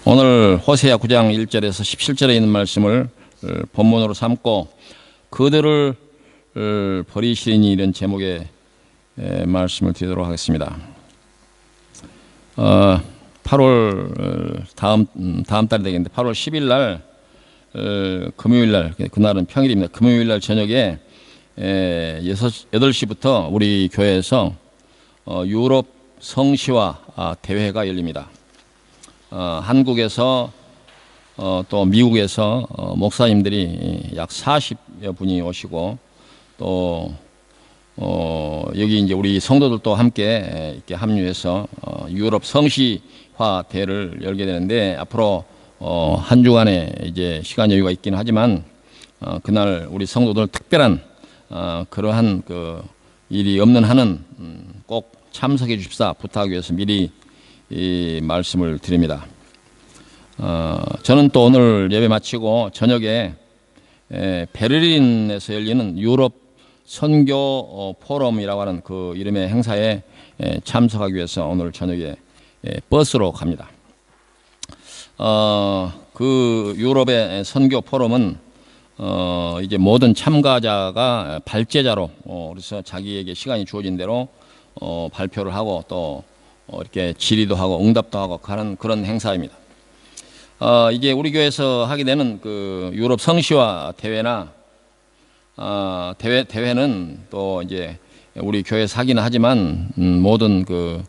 오늘 호세아 9장 1절에서 17절에 있는 말씀을 본문으로 삼고 그들을 버리시니 이런 제목의 말씀을 드리도록 하겠습니다. 8월 다음 달이 되겠는데 8월 10일 날 금요일 날, 그날은 평일입니다. 금요일 날 저녁에 8시부터 우리 교회에서 유럽 성시화 대회가 열립니다. 한국에서 또 미국에서 목사님들이 약 40여 분이 오시고 또 여기 이제 우리 성도들도 함께 이렇게 합류해서 유럽 성시화 대회를 열게 되는데 앞으로 한 주간의 이제 시간 여유가 있긴 하지만 그날 우리 성도들 특별한 그러한 그 일이 없는 한은 꼭 참석해 주십사 부탁하기 위해서 미리 이 말씀을 드립니다. 저는 또 오늘 예배 마치고 저녁에 베를린에서 열리는 유럽 선교 포럼이라고 하는 그 이름의 행사에 참석하기 위해서 오늘 저녁에 버스로 갑니다. 그 유럽의 선교 포럼은 이제 모든 참가자가 발제자로 그래서 자기에게 시간이 주어진 대로 발표를 하고 또 이렇게 질의도 하고 응답도 하고 하는 그런 행사입니다. 이제 우리 교회에서 하게 되는 그 유럽 성시화 대회나 대회는 또 이제 우리 교회에서 하기는 하지만 모든 그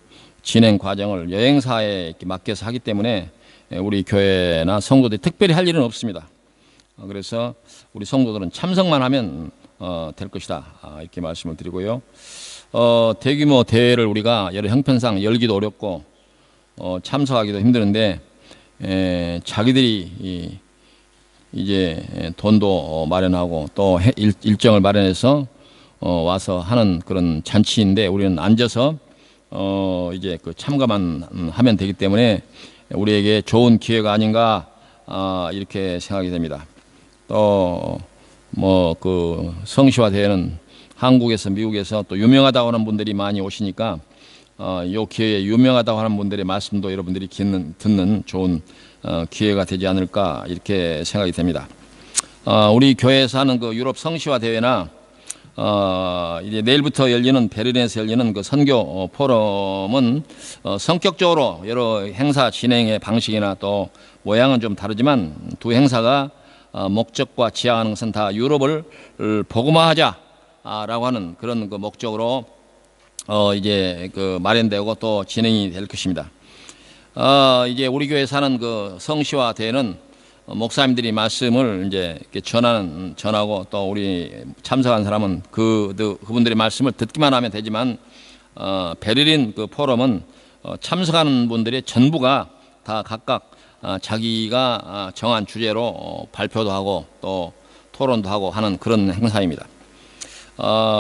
진행 과정을 여행사에 이렇게 맡겨서 하기 때문에 우리 교회나 성도들이 특별히 할 일은 없습니다. 그래서 우리 성도들은 참석만 하면 될 것이다 이렇게 말씀을 드리고요. 대규모 대회를 우리가 여러 형편상 열기도 어렵고 참석하기도 힘드는데 자기들이 이제 돈도 마련하고 또 일정을 마련해서 와서 하는 그런 잔치인데 우리는 앉아서 이제 그 참가만 하면 되기 때문에 우리에게 좋은 기회가 아닌가 이렇게 생각이 됩니다. 또 뭐 그 성시화 대회는 한국에서 미국에서 또 유명하다고 하는 분들이 많이 오시니까 이 기회에 유명하다고 하는 분들의 말씀도 여러분들이 듣는 좋은 기회가 되지 않을까 이렇게 생각이 됩니다. 우리 교회에서 하는 그 유럽 성시화 대회나 이제 내일부터 열리는 베를린에서 열리는 그 선교 포럼은 성격적으로 여러 행사 진행의 방식이나 또 모양은 좀 다르지만 두 행사가 목적과 지향하는 것은 다 유럽을 복음화하자라고 하는 그런 그 목적으로 이제 그 마련되고 또 진행이 될 것입니다. 이제 우리 교회에서 하는 그 성시화 대회는 목사님들이 말씀을 이제 이렇게 전하고 또 우리 참석한 사람은 그분들의 말씀을 듣기만 하면 되지만 베를린 그 포럼은 참석하는 분들의 전부가 다 각각 자기가 정한 주제로 발표도 하고 또 토론도 하고 하는 그런 행사입니다.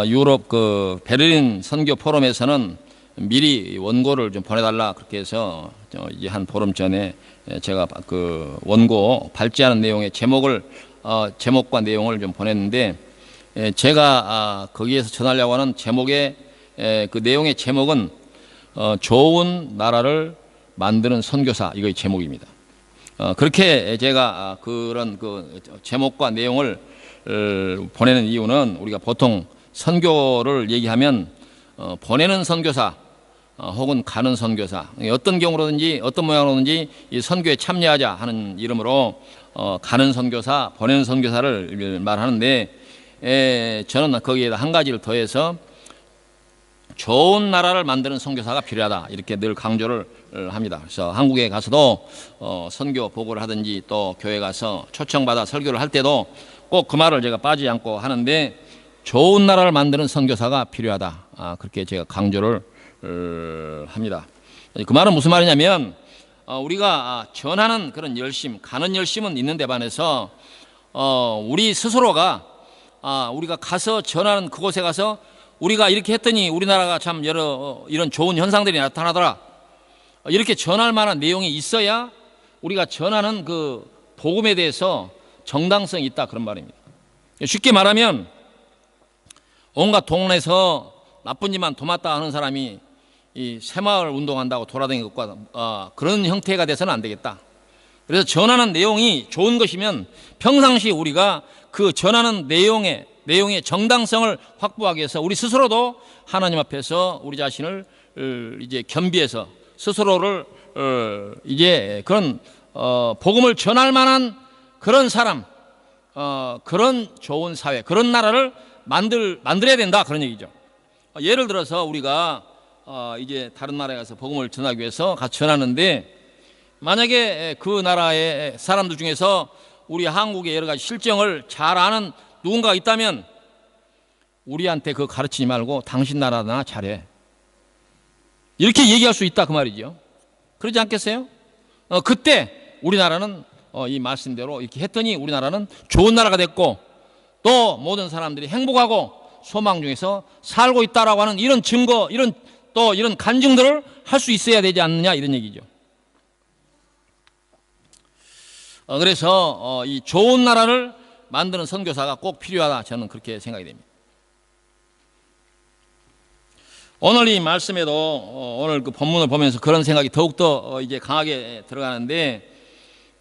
유럽 그 베를린 선교 포럼에서는 미리 원고를 좀 보내달라 그렇게 해서 이제 한 보름 전에 제가 그 원고 발제하는 내용의 제목과 내용을 좀 보냈는데 제가 거기에서 전하려고 하는 제목의 그 내용의 제목은 좋은 나라를 만드는 선교사 이거의 제목입니다. 그렇게 제가 그런 그 제목과 내용을 보내는 이유는 우리가 보통 선교를 얘기하면 보내는 선교사 혹은 가는 선교사 어떤 경우로든지 어떤 모양으로든지 이 선교에 참여하자 하는 이름으로 가는 선교사 보내는 선교사를 말하는데 저는 거기에다 한 가지를 더해서 좋은 나라를 만드는 선교사가 필요하다 이렇게 늘 강조를 합니다. 그래서 한국에 가서도 선교 보고를 하든지 또 교회 가서 초청받아 설교를 할 때도 꼭 그 말을 제가 빠지지 않고 하는데 좋은 나라를 만드는 선교사가 필요하다 그렇게 제가 강조를 합니다. 그 말은 무슨 말이냐면 우리가 전하는 그런 열심, 가는 열심은 있는데 반해서 우리 스스로가 우리가 가서 전하는 그곳에 가서 우리가 이렇게 했더니 우리나라가 참 여러 이런 좋은 현상들이 나타나더라 이렇게 전할 만한 내용이 있어야 우리가 전하는 그 복음에 대해서 정당성이 있다 그런 말입니다. 쉽게 말하면 온갖 동네에서 나쁜 짓만 도맡다 하는 사람이 이 새마을 운동한다고 돌아다니는 것과 그런 형태가 돼서는 안 되겠다. 그래서 전하는 내용이 좋은 것이면 평상시 우리가 그 전하는 내용의 정당성을 확보하기 위해서 우리 스스로도 하나님 앞에서 우리 자신을 이제 겸비해서 스스로를 이제 그런 복음을 전할 만한 그런 사람, 그런 좋은 사회, 그런 나라를 만들어야 된다, 그런 얘기죠. 예를 들어서 우리가 이제 다른 나라에 가서 복음을 전하기 위해서 같이 전하는데, 만약에 그 나라의 사람들 중에서 우리 한국의 여러 가지 실정을 잘 아는 누군가가 있다면 우리한테 그거 가르치지 말고 당신 나라나 잘해, 이렇게 얘기할 수 있다, 그 말이죠. 그러지 않겠어요? 그때 우리나라는 이 말씀대로 이렇게 했더니 우리나라는 좋은 나라가 됐고, 또 모든 사람들이 행복하고 소망 중에서 살고 있다라고 하는 이런 증거, 이런 간증들을 할 수 있어야 되지 않느냐, 이런 얘기죠. 그래서 이 좋은 나라를 만드는 선교사가 꼭 필요하다, 저는 그렇게 생각이 됩니다. 오늘 이 말씀에도 오늘 그 본문을 보면서 그런 생각이 더욱더 이제 강하게 들어가는데,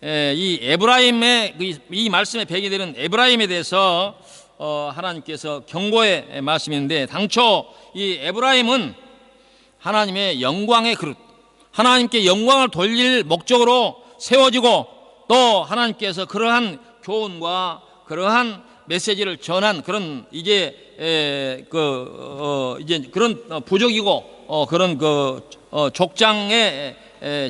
이 에브라임의 이 말씀의 배경이 되는 에브라임에 대해서 하나님께서 경고의 말씀인데, 당초 이 에브라임은 하나님의 영광의 그릇, 하나님께 영광을 돌릴 목적으로 세워지고, 또 하나님께서 그러한 교훈과 그러한 메시지를 전한 그런 이제 이제 그런 부족이고 그런 족장의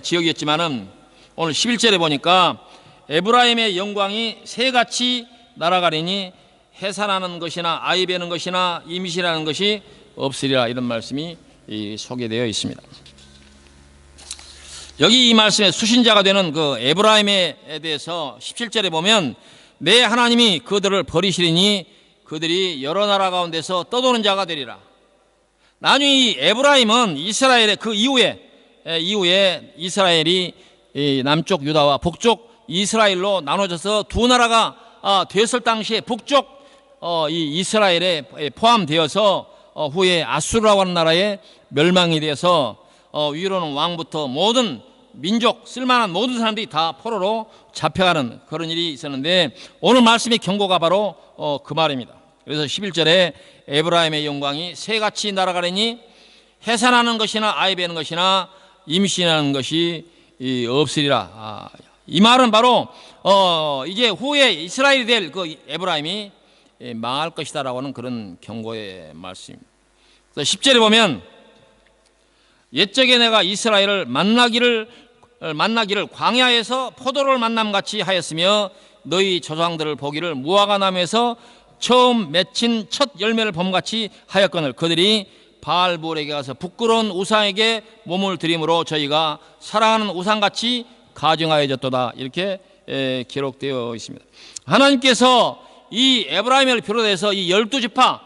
지역이었지만은, 오늘 11절에 보니까 에브라임의 영광이 새같이 날아가리니 해산하는 것이나 아이 베는 것이나 임신하는 것이 없으리라, 이런 말씀이 소개되어 있습니다. 여기 이 말씀에 수신자가 되는 그 에브라임에 대해서 17절에 보면, 내 하나님이 그들을 버리시리니 그들이 여러 나라 가운데서 떠도는 자가 되리라. 나중에 이 에브라임은 이스라엘의 그 이후에 이스라엘이 남쪽 유다와 북쪽 이스라엘로 나눠져서 두 나라가 되었을 당시에 북쪽 이 이스라엘에 포함되어서 후에 아수르라고 하는 나라에 멸망이 되어서 위로는 왕부터 모든 민족, 쓸만한 모든 사람들이 다 포로로 잡혀가는 그런 일이 있었는데, 오늘 말씀의 경고가 바로 그 말입니다. 그래서 11절에 에브라임의 영광이 새같이 날아가려니 해산하는 것이나 아이 베는 것이나 임신하는 것이 없으리라. 이 말은 바로 이제 후에 이스라엘이 될 그 에브라임이 망할 것이다라고 하는 그런 경고의 말씀입니다. 그래서 10절에 보면, 옛적에 내가 이스라엘을 만나기를 광야에서 포도를 만남같이 하였으며, 너희 조상들을 보기를 무화과 나무에서 처음 맺힌 첫 열매를 봄같이 하였거늘 그들이 바알볼에게 가서 부끄러운 우상에게 몸을 들임으로 저희가 사랑하는 우상같이 가증하여졌도다, 이렇게 기록되어 있습니다. 하나님께서 이 에브라임을 비롯해서 이 12지파,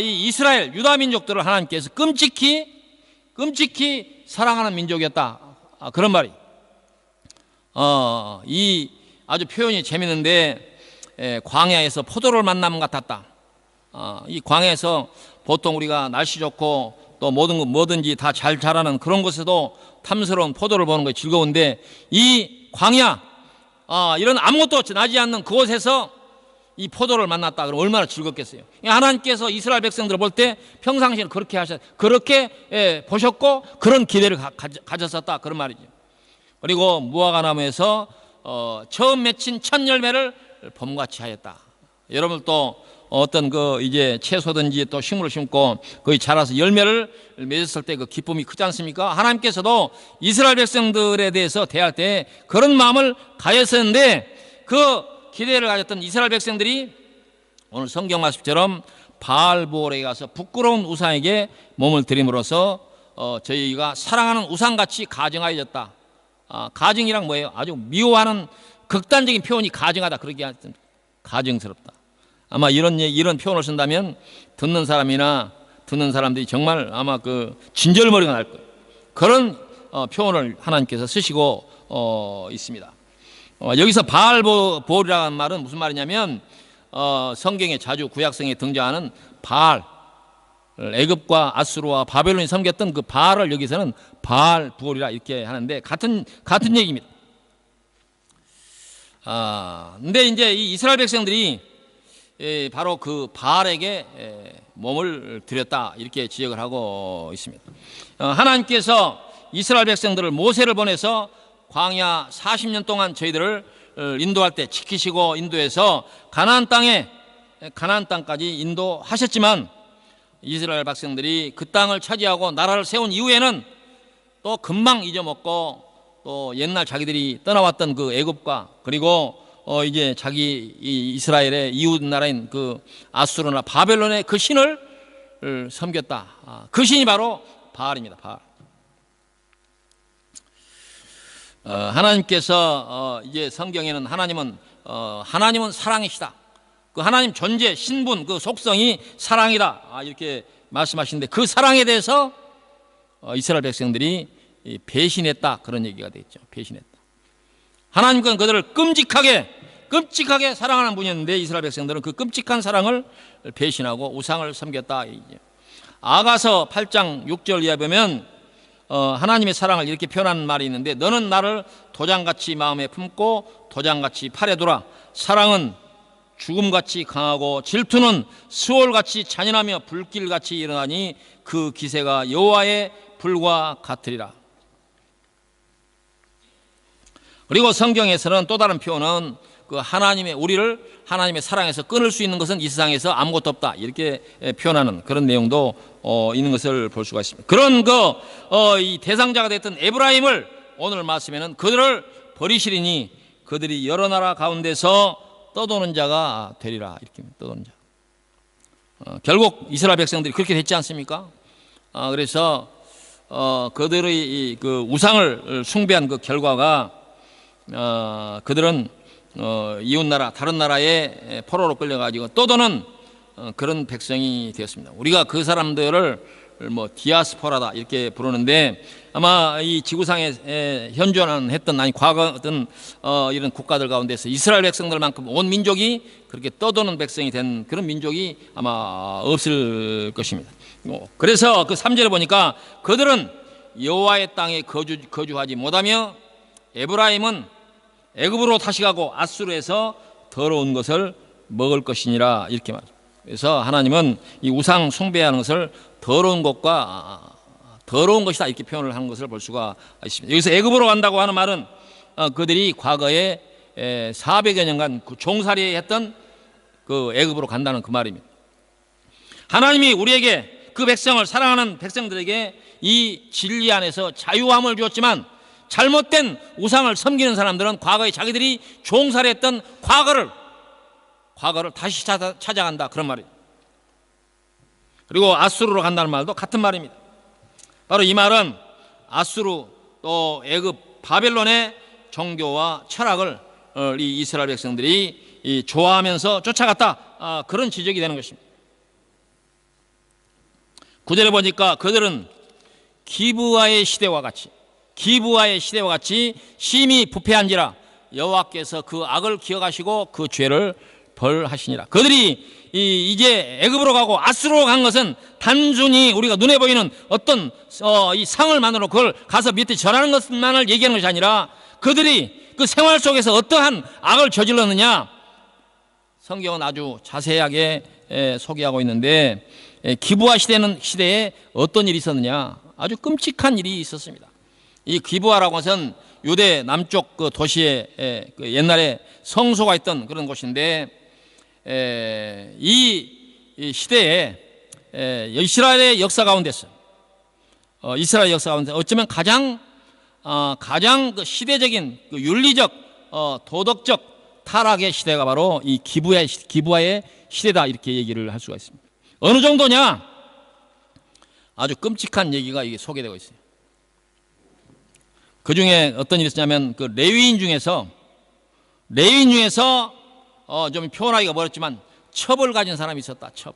이 이스라엘 유다 민족들을 하나님께서 끔찍히 사랑하는 민족이었다, 그런 말이. 이 아주 표현이 재밌는데, 광야에서 포도를 만남 같았다. 이 광야에서 보통 우리가 날씨 좋고 또 뭐든지 다 잘 자라는 그런 곳에도 탐스러운 포도를 보는 것이 즐거운데, 이 광야, 이런 아무것도 나지 않는 그곳에서 이 포도를 만났다 그러면 얼마나 즐겁겠어요. 하나님께서 이스라엘 백성들을 볼 때 평상시에 그렇게 보셨고 그런 기대를 가졌었다, 그런 말이죠. 그리고 무화과나무에서 처음 맺힌 첫 열매를 봄같이 하였다. 여러분 또 어떤 이제 채소든지 또 식물을 심고 거기 자라서 열매를 맺었을 때 그 기쁨이 크지 않습니까? 하나님께서도 이스라엘 백성들에 대해서 대할 때 그런 마음을 가졌었는데, 그 기대를 가졌던 이스라엘 백성들이 오늘 성경 말씀처럼 바알볼에 가서 부끄러운 우상에게 몸을 들임으로써 저희가 사랑하는 우상같이 가증하여졌다. 가증이란 뭐예요? 아주 미워하는 극단적인 표현이 가증하다, 그렇게 하여튼 가증스럽다. 아마 이런 표현을 쓴다면 듣는 사람들이 정말 아마 그 진절머리가 날 거예요. 그런 표현을 하나님께서 쓰시고 있습니다. 여기서 바알볼이라는 말은 무슨 말이냐면, 성경에 자주 구약성에 등장하는 바알, 애굽과 아수르와 바벨론이 섬겼던 그 바알을 여기서는 바알부올이라 이렇게 하는데 같은 얘기입니다. 근데 이제 이 이스라엘 백성들이 바로 그 바알에게 몸을 드렸다 이렇게 지적을 하고 있습니다. 하나님께서 이스라엘 백성들을 모세를 보내서 광야 40년 동안 저희들을 인도할 때 지키시고 인도해서 가나안 땅까지 인도하셨지만 이스라엘 백성들이 그 땅을 차지하고 나라를 세운 이후에는 또 금방 잊어먹고 또 옛날 자기들이 떠나왔던 그 애굽과 그리고 이제 자기 이스라엘의 이웃 나라인 그 아수르나 바벨론의 그 신을 섬겼다. 그 신이 바로 바알입니다. 바알. 하나님께서 이제 성경에는 하나님은 사랑이시다. 그 하나님 존재, 신분, 그 속성이 사랑이다. 이렇게 말씀하시는데 그 사랑에 대해서 이스라엘 백성들이 배신했다. 그런 얘기가 되겠죠. 배신했다. 하나님은 그들을 끔찍하게 사랑하는 분이었는데 이스라엘 백성들은 그 끔찍한 사랑을 배신하고 우상을 섬겼다. 아가서 8장 6절 이하에 보면 하나님의 사랑을 이렇게 표현하는 말이 있는데 너는 나를 도장같이 마음에 품고 도장같이 팔에 두라. 사랑은 죽음같이 강하고 질투는 수월같이 잔인하며 불길같이 일어나니 그 기세가 여호와의 불과 같으리라. 그리고 성경에서는 또 다른 표현은 그 우리를 하나님의 사랑에서 끊을 수 있는 것은 이 세상에서 아무것도 없다 이렇게 표현하는 그런 내용도 있는 것을 볼 수가 있습니다. 그런 이 대상자가 됐던 에브라임을 오늘 말씀에는 그들을 버리시리니 그들이 여러 나라 가운데서 떠도는 자가 되리라. 이렇게 떠도는 자. 결국 이스라엘 백성들이 그렇게 됐지 않습니까? 그래서 그들의 그 우상을 숭배한 그 결과가 그들은 이웃나라 다른 나라의 포로로 끌려가지고 떠도는 그런 백성이 되었습니다. 우리가 그 사람들을 디아스포라다 이렇게 부르는데 아마 이 지구상에 현존했던 과거 어떤 이런 국가들 가운데서 이스라엘 백성들만큼 온 민족이 그렇게 떠도는 백성이 된 그런 민족이 아마 없을 것입니다. 그래서 그 3절에 보니까 그들은 여호와의 땅에 거주하지 못하며 에브라임은 애굽으로 다시 가고 아수르에서 더러운 것을 먹을 것이니라 이렇게 말합니다. 그래서 하나님은 이 우상 숭배하는 것을 더러운 것이다 이렇게 표현을 하는 것을 볼 수가 있습니다. 여기서 애굽으로 간다고 하는 말은 그들이 과거에 400여 년간 종살이 했던 그 애굽으로 간다는 그 말입니다. 하나님이 우리에게 그 백성을 사랑하는 백성들에게 이 진리 안에서 자유함을 주었지만 잘못된 우상을 섬기는 사람들은 과거에 자기들이 종살이했던 과거를 다시 찾아간다 그런 말이에요. 그리고 아수르로 간다는 말도 같은 말입니다. 바로 이 말은 아수르 또 애굽 바벨론의 종교와 철학을 이 이스라엘 백성들이 좋아하면서 쫓아갔다 그런 지적이 되는 것입니다. 9절에 보니까 그들은 기브아의 시대와 같이 심히 부패한지라 여호와께서 그 악을 기억하시고 그 죄를 벌하시니라. 그들이 이제 애굽으로 가고 아수르로 간 것은 단순히 우리가 눈에 보이는 어떤 이 상을 만들어 그걸 가서 밑에 절하는 것만을 얘기하는 것이 아니라 그들이 그 생활 속에서 어떠한 악을 저질렀느냐 성경은 아주 자세하게 소개하고 있는데 기브아 시대에 어떤 일이 있었느냐 아주 끔찍한 일이 있었습니다. 이 기브아라고 것은 유대 남쪽 그 도시에 그 옛날에 성소가 있던 그런 곳인데 이 시대에 이스라엘의 역사 가운데서 어쩌면 가장 그 시대적인 그 윤리적 도덕적 타락의 시대가 바로 이 기브아의 시대다 이렇게 얘기를 할 수가 있습니다. 어느 정도냐 아주 끔찍한 얘기가 이게 소개되고 있어요. 그 중에 어떤 일이 있었냐면 그 레위인 중에서 좀 표현하기가 어렵지만 첩을 가진 사람이 있었다. 첩.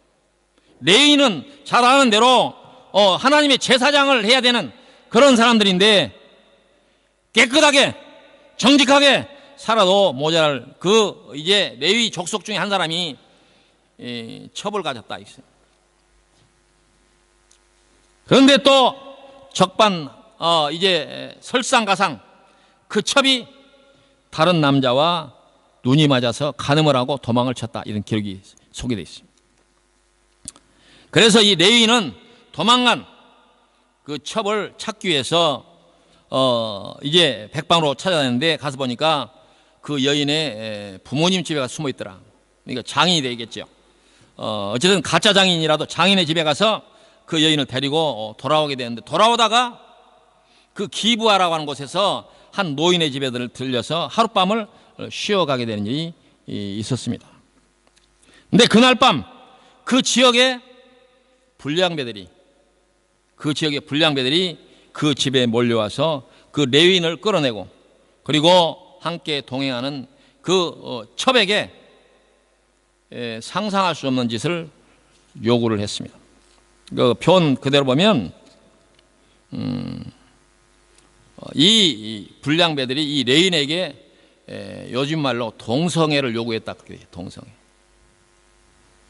레위인은 잘 아는 대로 하나님의 제사장을 해야 되는 그런 사람들인데 깨끗하게 정직하게 살아도 모자랄 그 이제 레위 족속 중에 한 사람이 첩을 가졌다 있어요. 그런데 또 적반 이제 설상가상 그 첩이 다른 남자와 눈이 맞아서 간음을 하고 도망을 쳤다. 이런 기록이 소개되어 있습니다. 그래서 이 레위인은 도망간 그 첩을 찾기 위해서 이제 백방으로 찾아다녔는데 가서 보니까 그 여인의 부모님 집에 가서 숨어 있더라. 그러니까 장인이 되겠죠. 어쨌든 가짜 장인이라도 장인의 집에 가서 그 여인을 데리고 돌아오게 되는데, 돌아오다가 그 기부하라고 하는 곳에서 한 노인의 집에 들려서 하룻밤을 쉬어가게 되는 일이 있었습니다. 근데 그날 밤 그 지역의 불량배들이 그 집에 몰려와서 그 레위인을 끌어내고, 그리고 함께 동행하는 그 첩에게 상상할 수 없는 짓을 요구를 했습니다. 그 표현 그대로 보면 이 불량배들이 이 레위인에게 요즘 말로 동성애를 요구했다. 동성애.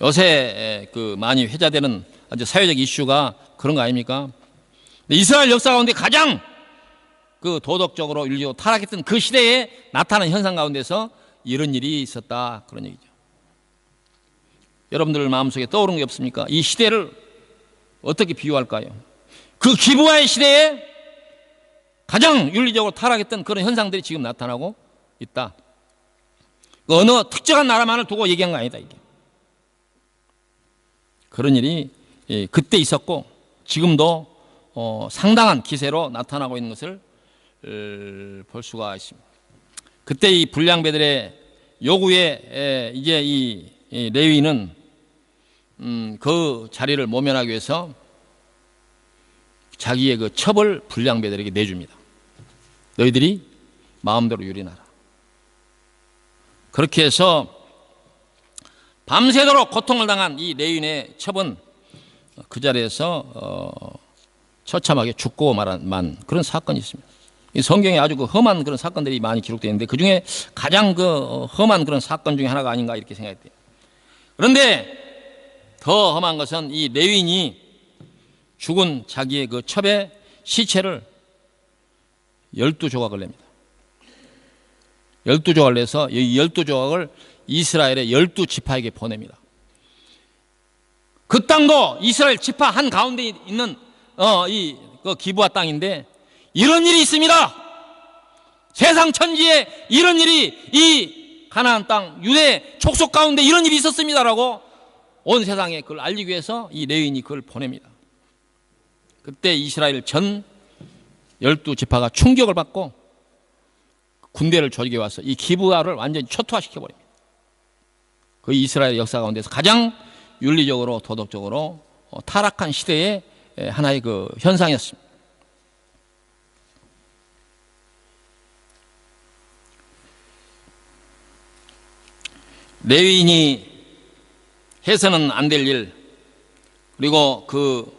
요새 그 많이 회자되는 아주 사회적 이슈가 그런 거 아닙니까? 이스라엘 역사 가운데 가장 그 도덕적으로 윤리적으로 타락했던 그 시대에 나타난 현상 가운데서 이런 일이 있었다, 그런 얘기죠. 여러분들 마음속에 떠오르는 게 없습니까? 이 시대를 어떻게 비유할까요? 그 기브아의 시대에 가장 윤리적으로 타락했던 그런 현상들이 지금 나타나고 있다. 어느 특정한 나라만을 두고 얘기한 거 아니다, 이게. 그런 일이 그때 있었고 지금도 상당한 기세로 나타나고 있는 것을 볼 수가 있습니다. 그때 이 불량배들의 요구에 이제 이 레위인은 그 자리를 모면하기 위해서 자기의 그 첩을 불량배들에게 내줍니다. 너희들이 마음대로 유린하라. 그렇게 해서 밤새도록 고통을 당한 이 레위인의 첩은 그 자리에서 처참하게 죽고 만 그런 사건이 있습니다. 이 성경에 아주 그 험한 그런 사건들이 많이 기록되어 있는데 그 중에 가장 그 험한 그런 사건 중에 하나가 아닌가 이렇게 생각이 돼요. 그런데 더 험한 것은 이 레위인이 죽은 자기의 그 첩의 시체를 12조각을 냅니다. 12조각을 내서 이 12조각을 이스라엘의 12지파에게 보냅니다. 그 땅도 이스라엘 지파 한 가운데 있는 그 기브아 땅인데 이런 일이 있습니다. 세상 천지에 이런 일이, 이 가나안 땅 유대 족속 가운데 이런 일이 있었습니다라고 온 세상에 그걸 알리기 위해서 이 레위인이 그걸 보냅니다. 그때 이스라엘 전 12지파가 충격을 받고 군대를 조직해 와서 이 기브아를 완전히 초토화시켜버립니다. 그 이스라엘 역사 가운데서 가장 윤리적으로 도덕적으로 타락한 시대의 하나의 그 현상이었습니다. 레위인이 해서는 안 될 일, 그리고 그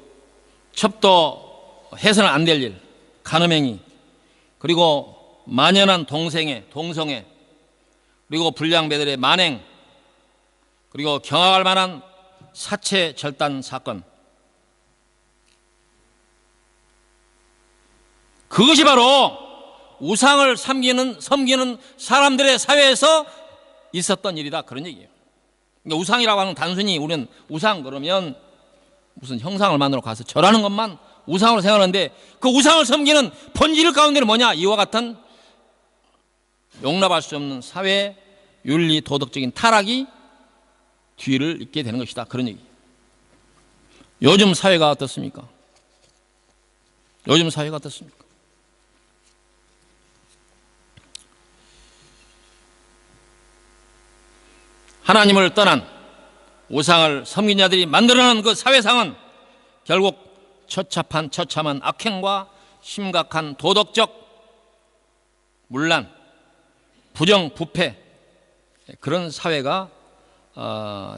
첩도 해서는 안 될 일, 간음행위, 그리고 만연한 동성애, 그리고 불량배들의 만행, 그리고 경악할 만한 사체 절단 사건, 그것이 바로 우상을 섬기는 사람들의 사회에서 있었던 일이다, 그런 얘기예요. 그러니까 우상이라고 하는 단순히 우리는 우상 그러면 무슨 형상을 만들어 가서 절하는 것만 우상으로 생각하는데 그 우상을 섬기는 본질 가운데는 뭐냐? 이와 같은 용납할 수 없는 사회 윤리 도덕적인 타락이 뒤를 잇게 되는 것이다, 그런 얘기. 요즘 사회가 어떻습니까? 요즘 사회가 어떻습니까? 하나님을 떠난 우상을 섬긴 자들이 만들어낸 그 사회상은 결국 처참한 악행과 심각한 도덕적 문란, 부정부패, 그런 사회가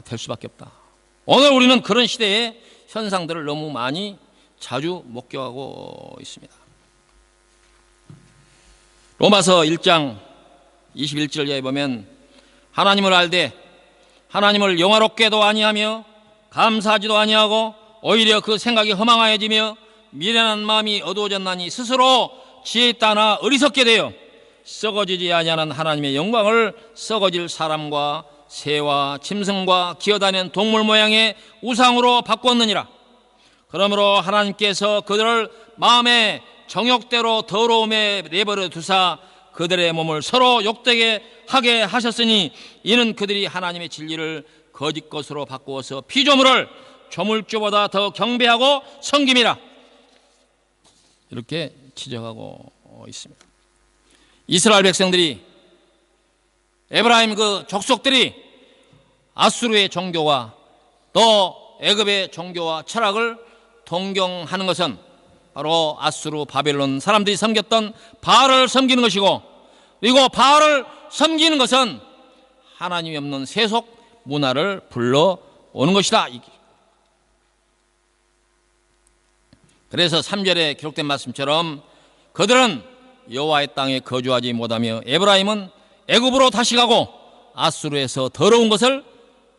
될 수밖에 없다. 오늘 우리는 그런 시대의 현상들을 너무 많이 자주 목격하고 있습니다. 로마서 1장 21절에 보면 하나님을 알되 하나님을 영화롭게도 아니하며 감사하지도 아니하고 오히려 그 생각이 허망하여지며 미련한 마음이 어두워졌나니 스스로 지혜 있다 하나 어리석게 되어 썩어지지 아니하는 하나님의 영광을 썩어질 사람과 새와 짐승과 기어다니는 동물 모양의 우상으로 바꾸었느니라. 그러므로 하나님께서 그들을 마음의 정욕대로 더러움에 내버려 두사 그들의 몸을 서로 욕되게 하게 하셨으니 이는 그들이 하나님의 진리를 거짓 것으로 바꾸어서 피조물을 조물주보다 더 경배하고 섬김이라. 이렇게 지적하고 있습니다. 이스라엘 백성들이, 에브라임 그 족속들이 아수르의 종교와 또 애굽의 종교와 철학을 동경하는 것은 바로 아수르 바벨론 사람들이 섬겼던 바알을 섬기는 것이고, 그리고 바알을 섬기는 것은 하나님이 없는 세속 문화를 불러오는 것이다. 그래서 3절에 기록된 말씀처럼 그들은 여호와의 땅에 거주하지 못하며 에브라임은 애굽으로 다시 가고 아수르에서 더러운 것을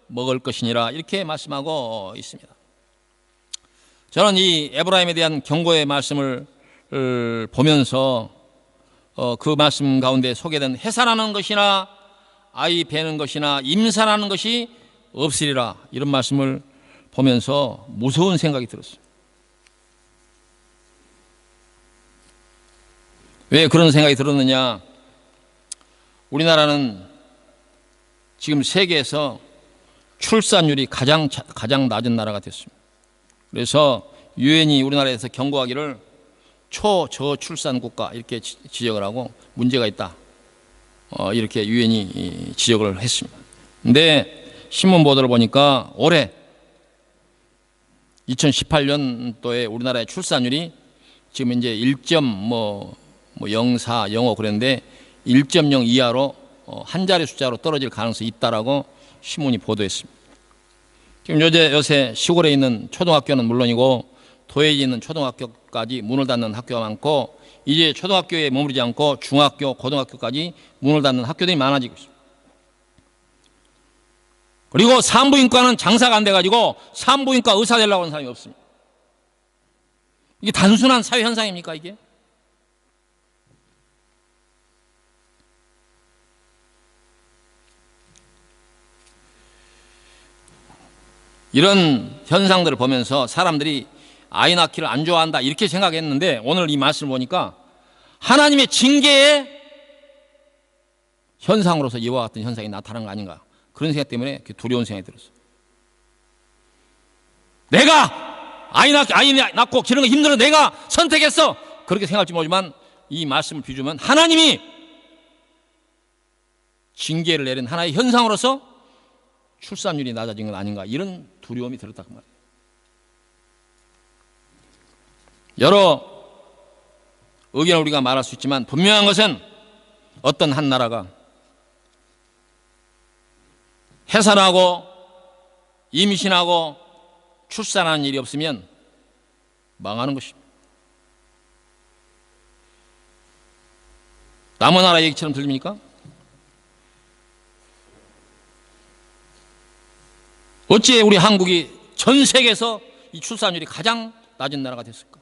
먹을 것이니라, 이렇게 말씀하고 있습니다. 저는 이 에브라임에 대한 경고의 말씀을 보면서 그 말씀 가운데 소개된 해산하는 것이나 아이 베는 것이나 임산하는 것이 없으리라, 이런 말씀을 보면서 무서운 생각이 들었어요. 왜 그런 생각이 들었느냐? 우리나라는 지금 세계에서 출산율이 가장 낮은 나라가 됐습니다. 그래서 유엔이 우리나라에서 경고하기를 초저출산 국가 이렇게 지적을 하고 문제가 있다, 이렇게 유엔이 지적을 했습니다. 근데 신문 보도를 보니까 올해 2018년도에 우리나라의 출산율이 지금 이제 1.04, 05 그랬는데 1.0 이하로 한 자리 숫자로 떨어질 가능성이 있다라고 신문이 보도했습니다. 지금 요새 시골에 있는 초등학교는 물론이고 도에 있는 초등학교까지 문을 닫는 학교가 많고, 이제 초등학교에 머무르지 않고 중학교, 고등학교까지 문을 닫는 학교들이 많아지고 있습니다. 그리고 산부인과는 장사가 안 돼가지고 산부인과 의사 되려고 하는 사람이 없습니다. 이게 단순한 사회 현상입니까, 이게? 이런 현상들을 보면서 사람들이 아이 낳기를 안 좋아한다, 이렇게 생각했는데 오늘 이 말씀을 보니까 하나님의 징계의 현상으로서 이와 같은 현상이 나타난 거 아닌가, 그런 생각 때문에 두려운 생각이 들었어요. 내가 아이 낳고 기르는 거 힘들어 내가 선택했어, 그렇게 생각할지 모르지만 이 말씀을 비추면 하나님이 징계를 내린 하나의 현상으로서 출산율이 낮아진 건 아닌가, 이런 두려움이 들었다 그 말이에요. 여러 의견을 우리가 말할 수 있지만 분명한 것은 어떤 한 나라가 해산하고 임신하고 출산하는 일이 없으면 망하는 것입니다. 남의 나라 얘기처럼 들립니까? 어찌 우리 한국이 전 세계에서 이 출산율이 가장 낮은 나라가 됐을까?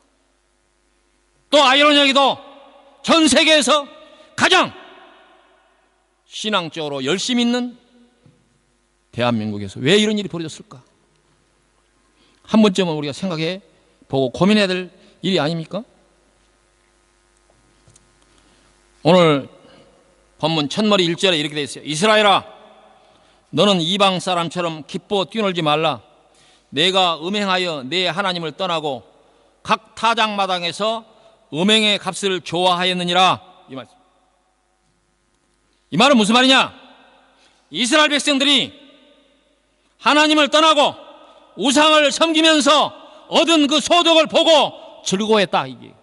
또 아이러니하게도 전 세계에서 가장 신앙적으로 열심히 있는 대한민국에서 왜 이런 일이 벌어졌을까? 한 번쯤은 우리가 생각해 보고 고민해야 될 일이 아닙니까? 오늘 본문 첫머리 1절에 이렇게 되어 있어요. 이스라엘아, 너는 이방 사람처럼 기뻐 뛰놀지 말라. 내가 음행하여 내 하나님을 떠나고 각 타작마당에서 음행의 값을 좋아하였느니라. 이 말씀. 이 말은 무슨 말이냐? 이스라엘 백성들이 하나님을 떠나고 우상을 섬기면서 얻은 그 소득을 보고 즐거워했다, 이게.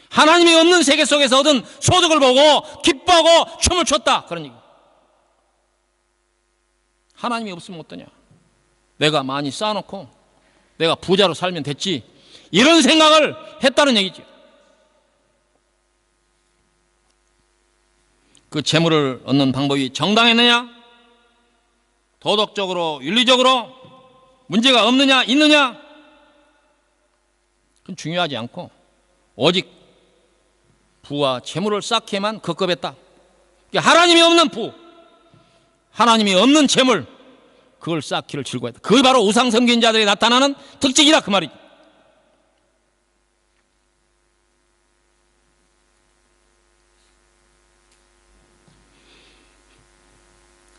하나님이 없는 세계 속에서 얻은 소득을 보고 기뻐하고 춤을 췄다, 그런 얘기. 하나님이 없으면 어떠냐? 내가 많이 쌓아놓고 내가 부자로 살면 됐지, 이런 생각을 했다는 얘기죠. 그 재물을 얻는 방법이 정당했느냐, 도덕적으로 윤리적으로 문제가 없느냐 있느냐, 그건 중요하지 않고 오직 부와 재물을 쌓기에만 급급했다. 하나님이 없는 부, 하나님이 없는 재물, 그걸 쌓기를 즐거워했다. 그게 바로 우상 섬기는 자들이 나타나는 특징이다 그 말이지.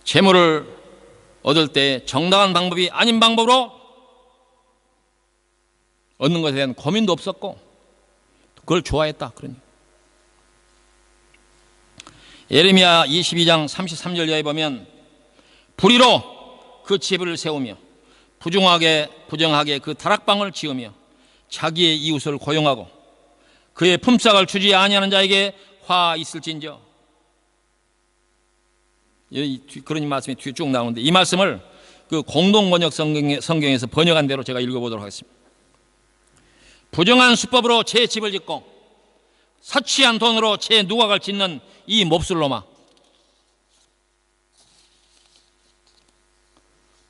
재물을 얻을 때 정당한 방법이 아닌 방법으로 얻는 것에 대한 고민도 없었고 그걸 좋아했다. 그러니 예레미야 22장 33절에 보면 불의로 그 집을 세우며 부정하게 그 다락방을 지으며 자기의 이웃을 고용하고 그의 품삯을 주지 아니하는 자에게 화 있을진저. 그런 말씀이 뒤에 쭉 나오는데 이 말씀을 그 공동번역 성경에서 번역한 대로 제가 읽어보도록 하겠습니다. 부정한 수법으로 제 집을 짓고 사치한 돈으로 제 누각을 짓는 이 몹쓸 놈아,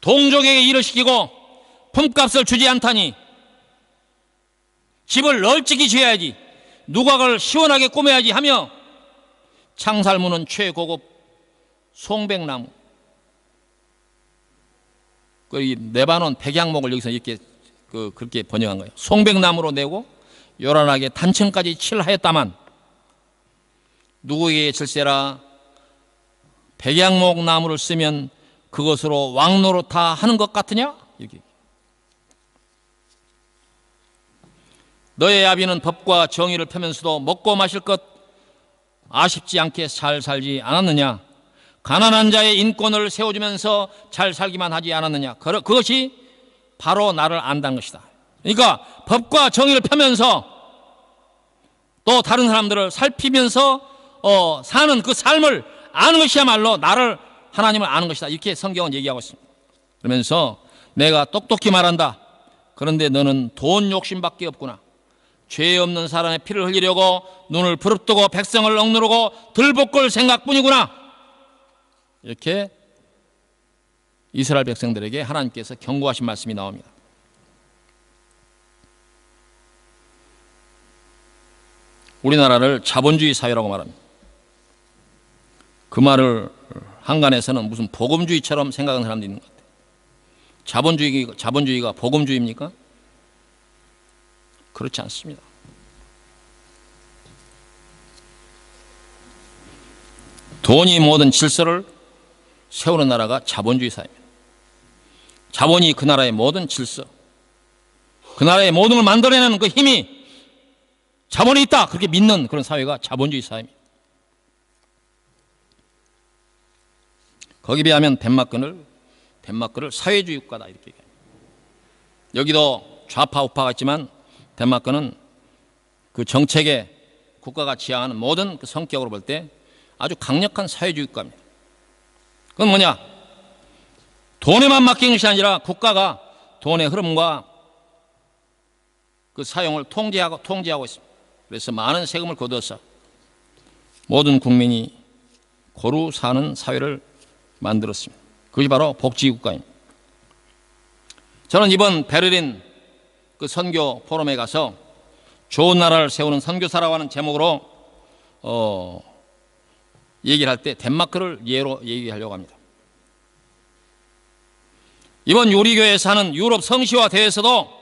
동족에게 일을 시키고 품값을 주지 않다니 집을 널찍이 지어야지, 누각을 시원하게 꾸며야지 하며 창살무는 최고급 송백나무, 이 레바논 백양목을 여기서 이렇게 그렇게 번역한 거예요. 송백나무로 내고 요란하게 단층까지 칠하였다만 누구에게 질세라 백양목 나무를 쓰면 그것으로 왕노릇다 하는 것 같으냐? 이렇게. 너의 아비는 법과 정의를 펴면서도 먹고 마실 것 아쉽지 않게 잘 살지 않았느냐? 가난한 자의 인권을 세워주면서 잘 살기만 하지 않았느냐? 그것이 바로 나를 안다는 것이다. 그러니까 법과 정의를 펴면서 또 다른 사람들을 살피면서 사는 그 삶을 아는 것이야말로 나를, 하나님을 아는 것이다. 이렇게 성경은 얘기하고 있습니다. 그러면서 내가 똑똑히 말한다. 그런데 너는 돈 욕심밖에 없구나. 죄 없는 사람의 피를 흘리려고 눈을 부릅뜨고 백성을 억누르고 들볶을 생각뿐이구나. 이렇게 이스라엘 백성들에게 하나님께서 경고하신 말씀이 나옵니다. 우리나라를 자본주의 사회라고 말합니다. 그 말을 한간에서는 무슨 복음주의처럼 생각하는 사람도 있는 것 같아요. 자본주의가 복음주의입니까? 그렇지 않습니다. 돈이 모든 질서를 세우는 나라가 자본주의 사회입니다. 자본이 그 나라의 모든 질서, 그 나라의 모든 걸 만들어내는 그 힘이 자본이 있다 그렇게 믿는 그런 사회가 자본주의 사회입니다. 거기에 비하면 덴마크를 사회주의 국가다 이렇게 얘기합니다. 여기도 좌파 우파가 있지만 덴마크는 그 정책에 국가가 지향하는 모든 그 성격으로 볼 때 아주 강력한 사회주의 국가입니다. 그건 뭐냐? 돈에만 맡긴 것이 아니라 국가가 돈의 흐름과 그 사용을 통제하고 있습니다. 그래서 많은 세금을 거둬서 모든 국민이 고루 사는 사회를 만들었습니다. 그것이 바로 복지국가입니다. 저는 이번 베를린 그 선교 포럼에 가서 좋은 나라를 세우는 선교사라고 하는 제목으로 얘기를 할 때 덴마크를 예로 얘기하려고 합니다. 이번 우리교회에서 하는 유럽 성시화 대회에서도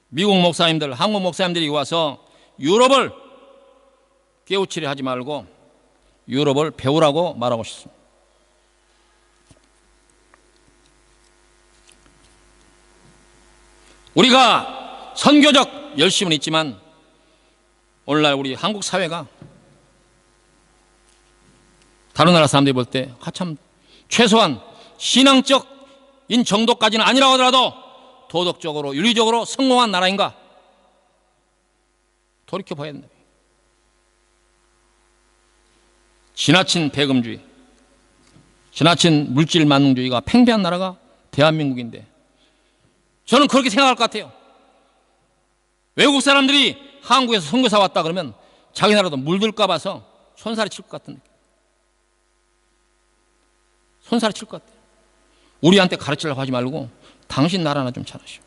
미국 목사님들, 한국 목사님들이 와서 유럽을 깨우치려 하지 말고 유럽을 배우라고 말하고 싶습니다. 우리가 선교적 열심은 있지만 오늘날 우리 한국 사회가 다른 나라 사람들이 볼 때 참 최소한 신앙적인 정도까지는 아니라고 하더라도 도덕적으로 윤리적으로 성공한 나라인가 돌이켜봐야 된다. 지나친 배금주의, 지나친 물질 만능주의가 팽배한 나라가 대한민국인데 저는 그렇게 생각할 것 같아요. 외국 사람들이 한국에서 선교사 왔다 그러면 자기 나라도 물들까 봐서 손살이 칠 것 같은 느낌. 손살이 칠 것 같아요. 우리한테 가르치려고 하지 말고 당신 나라나 좀 잘하시오.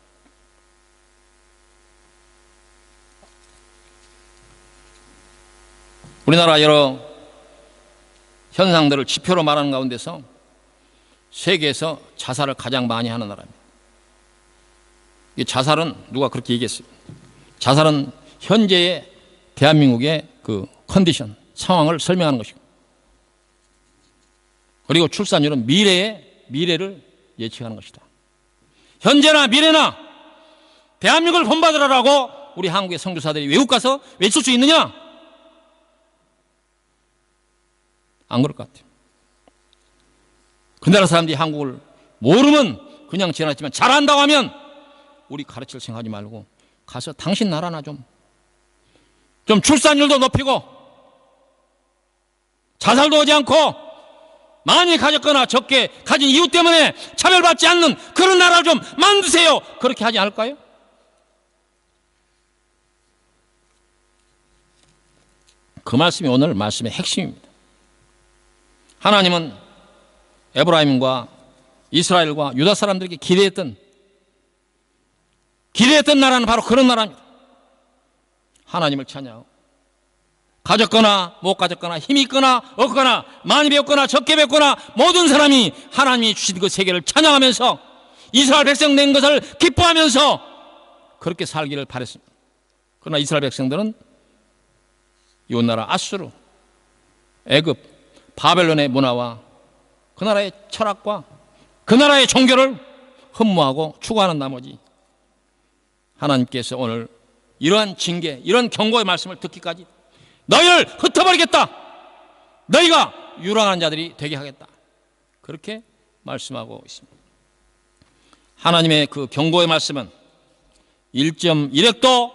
우리나라 여러 현상들을 지표로 말하는 가운데서 세계에서 자살을 가장 많이 하는 나라입니다. 이 자살은 누가 그렇게 얘기했어요? 자살은 현재의 대한민국의 그 컨디션, 상황을 설명하는 것이고, 그리고 출산율은 미래를 예측하는 것이다. 현재나 미래나 대한민국을 본받으라고 우리 한국의 선교사들이 외국 가서 외칠 수 있느냐? 안 그럴 것 같아요. 그 나라 사람들이 한국을 모르면 그냥 지나갔지만 잘한다고 하면 우리 가르칠 생각하지 말고 가서 당신 나라나 좀 출산율도 높이고 자살도 하지 않고 많이 가졌거나 적게 가진 이유 때문에 차별받지 않는 그런 나라를 좀 만드세요. 그렇게 하지 않을까요? 그 말씀이 오늘 말씀의 핵심입니다. 하나님은 에브라임과 이스라엘과 유다 사람들에게 기대했던 나라는 바로 그런 나라입니다. 하나님을 찬양하고 가졌거나 못 가졌거나 힘이 있거나 없거나 많이 배웠거나 적게 배웠거나 모든 사람이 하나님이 주신 그 세계를 찬양하면서 이스라엘 백성 된 것을 기뻐하면서 그렇게 살기를 바랬습니다. 그러나 이스라엘 백성들은 이웃 나라 아수르, 애굽, 바벨론의 문화와 그 나라의 철학과 그 나라의 종교를 흠모하고 추구하는 나머지 하나님께서 오늘 이러한 징계, 이런 경고의 말씀을 듣기까지 너희를 흩어버리겠다. 너희가 유랑하는 자들이 되게 하겠다. 그렇게 말씀하고 있습니다. 하나님의 그 경고의 말씀은 1.1핵도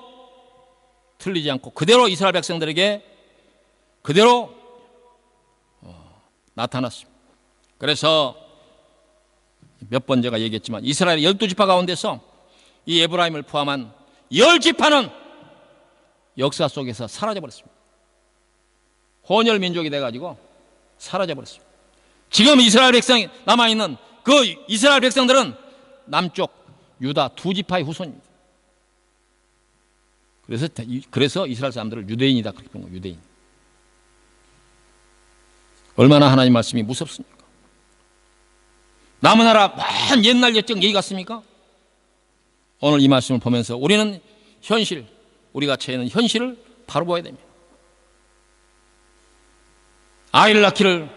틀리지 않고 그대로 이스라엘 백성들에게 그대로 나타났습니다. 그래서 몇 번 제가 얘기했지만 이스라엘의 12지파 가운데서 이 에브라임을 포함한 10지파는 역사 속에서 사라져버렸습니다. 혼혈 민족이 돼가지고 사라져버렸습니다. 지금 이스라엘 백성이 남아있는 그 이스라엘 백성들은 남쪽 유다 2지파의 후손입니다. 그래서 이스라엘 사람들을 유대인이다 그렇게 부르는 거예요. 유대인. 얼마나 하나님 말씀이 무섭습니까? 남은 나라 먼 옛날 옛적 얘기 같습니까? 오늘 이 말씀을 보면서 우리는 현실, 우리가 처해 있는 현실을 바로 보아야 됩니다. 아이를 낳기를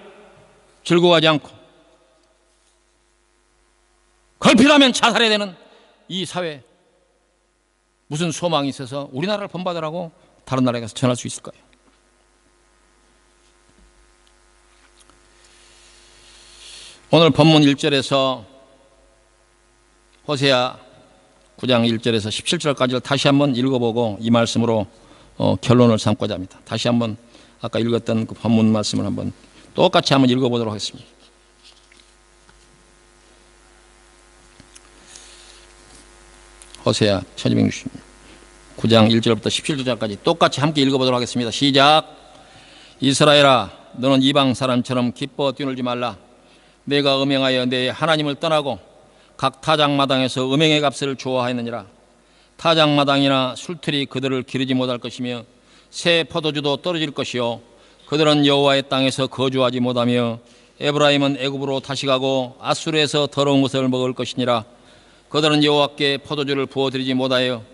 즐거워하지 않고 걸핏하면 자살해야 되는 이 사회, 무슨 소망이 있어서 우리나라를 본받으라고 다른 나라에 가서 전할 수 있을까요? 오늘 본문 1절에서 호세아 9장 1절에서 17절까지를 다시 한번 읽어보고 이 말씀으로 결론을 삼고자 합니다. 다시 한번 아까 읽었던 그 본문 말씀을 한번 똑같이 한번 읽어보도록 하겠습니다. 호세아 1260 9장 1절부터 17절까지 똑같이 함께 읽어보도록 하겠습니다. 시작. 이스라엘아, 너는 이방 사람처럼 기뻐 뛰놀지 말라. 내가 음행하여 내 하나님을 떠나고 각 타작마당에서 음행의 값을 좋아하였느니라. 타작마당이나 술틀이 그들을 기르지 못할 것이며 새 포도주도 떨어질 것이요 그들은 여호와의 땅에서 거주하지 못하며 에브라임은 애굽으로 다시 가고 아수르에서 더러운 것을 먹을 것이니라. 그들은 여호와께 포도주를 부어드리지 못하여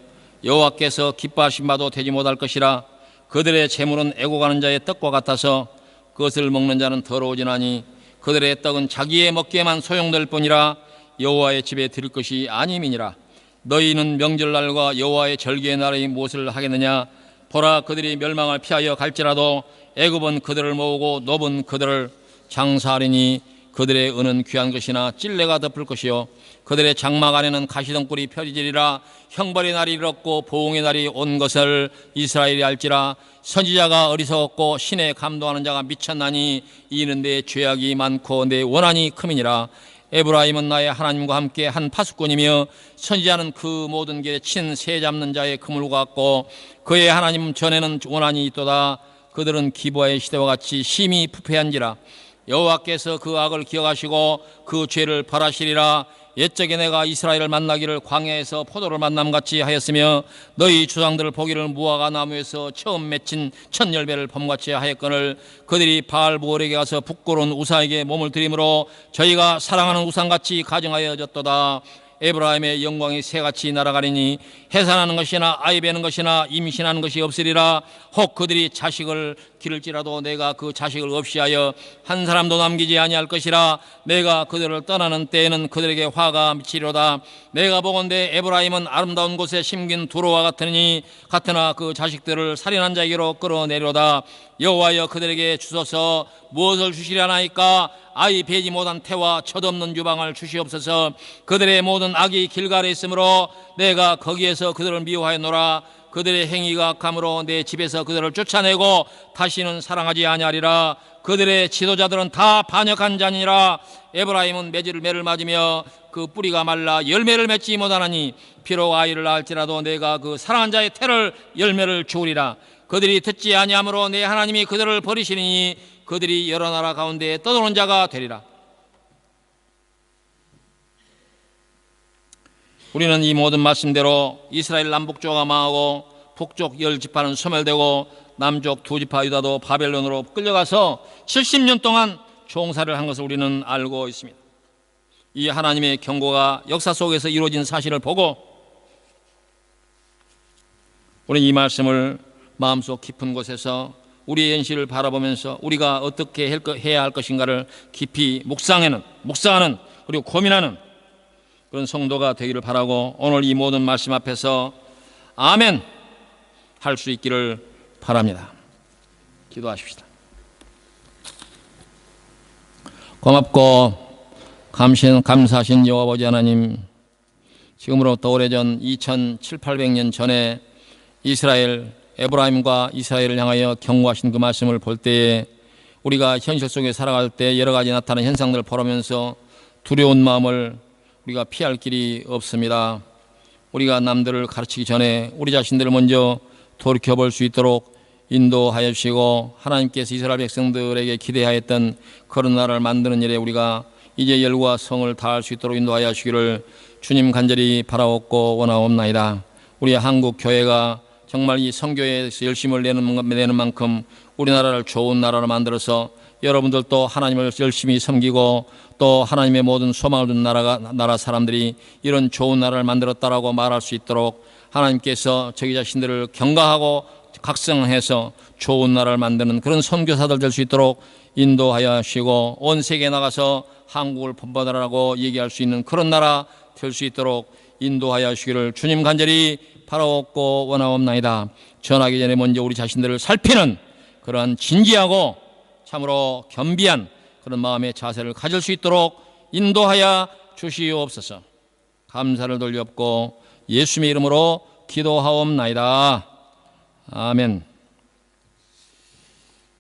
여호와께서 기뻐하신 바도 되지 못할 것이라. 그들의 재물은 애고가는 자의 떡과 같아서 그것을 먹는 자는 더러워지나니 그들의 떡은 자기의 먹기에만 소용될 뿐이라 여호와의 집에 드릴 것이 아님이니라. 너희는 명절날과 여호와의 절기의 날에 무엇을 하겠느냐? 보라, 그들이 멸망을 피하여 갈지라도 애굽은 그들을 모으고 노은 그들을 장사하리니 그들의 은은 귀한 것이나 찔레가 덮을 것이요 그들의 장막 안에는 가시덩굴이 펴지리라. 형벌의 날이 이렇고 보응의 날이 온 것을 이스라엘이 알지라. 선지자가 어리석었고 신에 감동하는 자가 미쳤나니 이는 내 죄악이 많고 내 원한이 큼이니라. 에브라임은 나의 하나님과 함께 한 파수꾼이며 선지자는 그 모든 길에 친 새 잡는 자의 그물 같고 그의 하나님 전에는 원한이 있도다. 그들은 기브아의 시대와 같이 심히 부패한지라. 여호와께서 그 악을 기억하시고 그 죄를 벌하시리라. 옛적에 내가 이스라엘을 만나기를 광야에서 포도를 만남같이 하였으며 너희 주상들을 보기를 무화과 나무에서 처음 맺힌 첫 열매를 봄같이 하였거늘 그들이 바알부올에게 가서 부끄러운 우상에게 몸을 들이므로 저희가 사랑하는 우상같이 가정하여졌도다. 에브라임의 영광이 새같이 날아가리니 해산하는 것이나 아이 베는 것이나 임신하는 것이 없으리라. 혹 그들이 자식을 기를지라도 내가 그 자식을 없이 하여 한 사람도 남기지 아니할 것이라. 내가 그들을 떠나는 때에는 그들에게 화가 미치리로다. 내가 보건대 에브라임은 아름다운 곳에 심긴 두로와 같으나 그 자식들을 살인한 자에게로 끌어내리로다. 여호와여 그들에게 주소서. 무엇을 주시려나이까? 아이 베지 못한 태와 젖없는 유방을 주시옵소서. 그들의 모든 악이 길갈에 있으므로 내가 거기에서 그들을 미워하였노라. 그들의 행위가 악함으로 내 집에서 그들을 쫓아내고 다시는 사랑하지 아니하리라. 그들의 지도자들은 다 반역한 자니라. 에브라임은 매를 맞으며 그 뿌리가 말라 열매를 맺지 못하나니 비록 아이를 낳을지라도 내가 그 사랑한 자의 태를 열매를 주우리라. 그들이 듣지 아니하므로 내 하나님이 그들을 버리시리니 그들이 여러 나라 가운데 떠도는 자가 되리라. 우리는 이 모든 말씀대로 이스라엘 남북조가 망하고 북쪽 10지파는 소멸되고 남쪽 2지파 유다도 바벨론으로 끌려가서 70년 동안 종살이를 한 것을 우리는 알고 있습니다. 이 하나님의 경고가 역사 속에서 이루어진 사실을 보고 우리는 이 말씀을 마음속 깊은 곳에서 우리의 현실을 바라보면서 우리가 어떻게 해야 할 것인가를 깊이 묵상하는 그리고 고민하는 그런 성도가 되기를 바라고 오늘 이 모든 말씀 앞에서 아멘 할 수 있기를 바랍니다. 기도하십시다. 고맙고 감사하신 여호와 아버지 하나님, 지금으로부터 오래전 2700~800년 전에 에브라임과 이스라엘을 향하여 경고하신 그 말씀을 볼 때에 우리가 현실 속에 살아갈 때 여러 가지 나타나는 현상들을 보면서 두려운 마음을 우리가 피할 길이 없습니다. 우리가 남들을 가르치기 전에 우리 자신들을 먼저 돌이켜볼 수 있도록 인도하여 주시고 하나님께서 이스라엘 백성들에게 기대하였던 그런 나라를 만드는 일에 우리가 이제 열과 성을 다할 수 있도록 인도하여 주시기를 주님 간절히 바라옵고 원하옵나이다. 우리 한국 교회가 정말 이 선교에서 열심을 내는 만큼 우리나라를 좋은 나라로 만들어서 여러분들도 하나님을 열심히 섬기고 또 하나님의 모든 소망을 둔 나라 사람들이 이런 좋은 나라를 만들었다라고 말할 수 있도록 하나님께서 자기 자신들을 경가하고 각성해서 좋은 나라를 만드는 그런 선교사들 될 수 있도록 인도하여 하시고 온 세계에 나가서 한국을 본받으라고 얘기할 수 있는 그런 나라 될 수 있도록 인도하여 하시기를 주님 간절히 바라옵고 원하옵나이다. 전하기 전에 먼저 우리 자신들을 살피는 그러한 진지하고 참으로 겸비한 그런 마음의 자세를 가질 수 있도록 인도하여 주시옵소서. 감사를 돌리옵고 예수님의 이름으로 기도하옵나이다. 아멘.